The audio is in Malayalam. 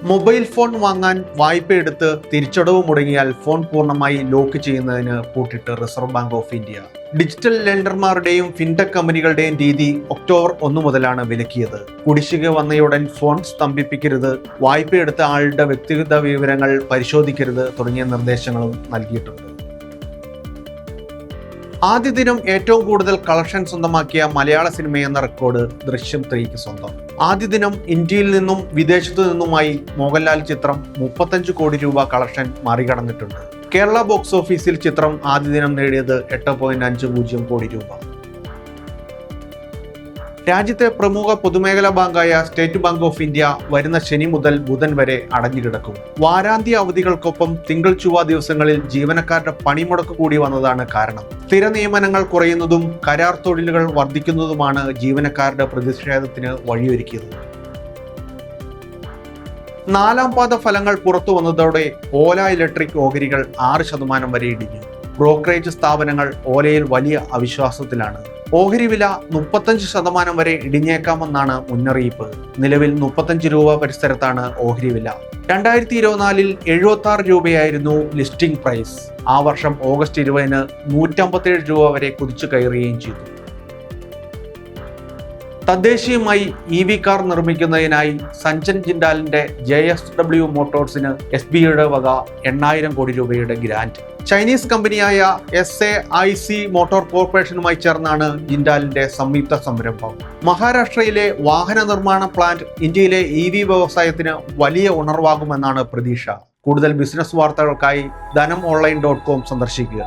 മൊബൈൽ ഫോൺ വാങ്ങാൻ വായ്പയെടുത്ത് തിരിച്ചടവ് മുടങ്ങിയാൽ ഫോൺ പൂർണ്ണമായി ലോക്ക് ചെയ്യുന്നതിന് പൂട്ടിട്ട് Reserve Bank of India. Digital ലെൻഡർമാരുടെയും ഫിൻടെക് കമ്പനികളുടെയും രീതി ഒക്ടോബർ 1 മുതലാണ് വിലക്കിയത്. കുടിശ്ശിക വന്നയുടൻ ഫോൺ സ്തംഭിപ്പിക്കരുത്, വായ്പയെടുത്ത ആളുടെ വ്യക്തിഗത വിവരങ്ങൾ പരിശോധിക്കരുത് തുടങ്ങിയ നിർദ്ദേശങ്ങളും നൽകിയിട്ടുണ്ട്. ആദ്യ ദിനം ഏറ്റവും കൂടുതൽ കളക്ഷൻ സ്വന്തമാക്കിയ മലയാള സിനിമയെന്ന റെക്കോർഡ് ദൃശ്യം 3ക്ക് സ്വന്തം. ആദ്യ ദിനം ഇന്ത്യയിൽ നിന്നും വിദേശത്തു നിന്നുമായി മോഹൻലാൽ ചിത്രം 35 കോടി രൂപ കളക്ഷൻ മറികടന്നിട്ടുണ്ട്. കേരള ബോക്സ് ഓഫീസിൽ ചിത്രം ആദ്യ ദിനം നേടിയത് 8.50 കോടി രൂപ. രാജ്യത്തെ പ്രമുഖ പൊതുമേഖലാ ബാങ്കായ സ്റ്റേറ്റ് ബാങ്ക് ഓഫ് ഇന്ത്യ വരുന്ന ശനി മുതൽ ബുധൻ വരെ അടഞ്ഞുകിടക്കും. വാരാന്ത്യ അവധികൾക്കൊപ്പം തിങ്കൾ ചൊവ്വ ദിവസങ്ങളിൽ ജീവനക്കാരുടെ പണിമുടക്ക് കൂടി വന്നതാണ് കാരണം. സ്ഥിര നിയമനങ്ങൾ കുറയുന്നതും കരാർ തൊഴിലുകൾ വർദ്ധിക്കുന്നതുമാണ് ജീവനക്കാരുടെ പ്രതിഷേധത്തിന് വഴിയൊരുക്കിയത്. 4ാം പാദ ഫലങ്ങൾ പുറത്തു വന്നതോടെ ഓല ഇലക്ട്രിക് ഓഹരികൾ 6% വരെ ഇടിഞ്ഞു. ബ്രോക്കറേജ് സ്ഥാപനങ്ങൾ ഓലയിൽ വലിയ അവിശ്വാസത്തിലാണ്. ഓഹരി വില 35% വരെ ഇടിഞ്ഞേക്കാമെന്നാണ് മുന്നറിയിപ്പ്. നിലവിൽ 35 രൂപ പരിസരത്താണ് ഓഹരി വില. 2024 76 രൂപയായിരുന്നു ലിസ്റ്റിംഗ് പ്രൈസ്. ആ വർഷം ഓഗസ്റ്റ് 20 157 രൂപ വരെ കുതിച്ചു കയറുകയും ചെയ്തു. തദ്ദേശീയമായി EV കാർ നിർമ്മിക്കുന്നതിനായി സഞ്ജൻ ജിൻഡാലിന്റെ JSW മോട്ടോഴ്സിന് SBIയുടെ വക 8000 കോടി രൂപയുടെ ഗ്രാന്റ്. ചൈനീസ് കമ്പനിയായ SAIC മോട്ടോർ കോർപ്പറേഷനുമായി ചേർന്നാണ് ജിൻഡാലിന്റെ സംയുക്ത സംരംഭം. മഹാരാഷ്ട്രയിലെ വാഹന നിർമ്മാണ പ്ലാന്റ് ഇന്ത്യയിലെ EV വ്യവസായത്തിന് വലിയ ഉണർവാകുമെന്നാണ് പ്രതീക്ഷ. കൂടുതൽ ബിസിനസ് വാർത്തകൾക്കായി ധനംഓൺലൈൻ.com സന്ദർശിക്കുക.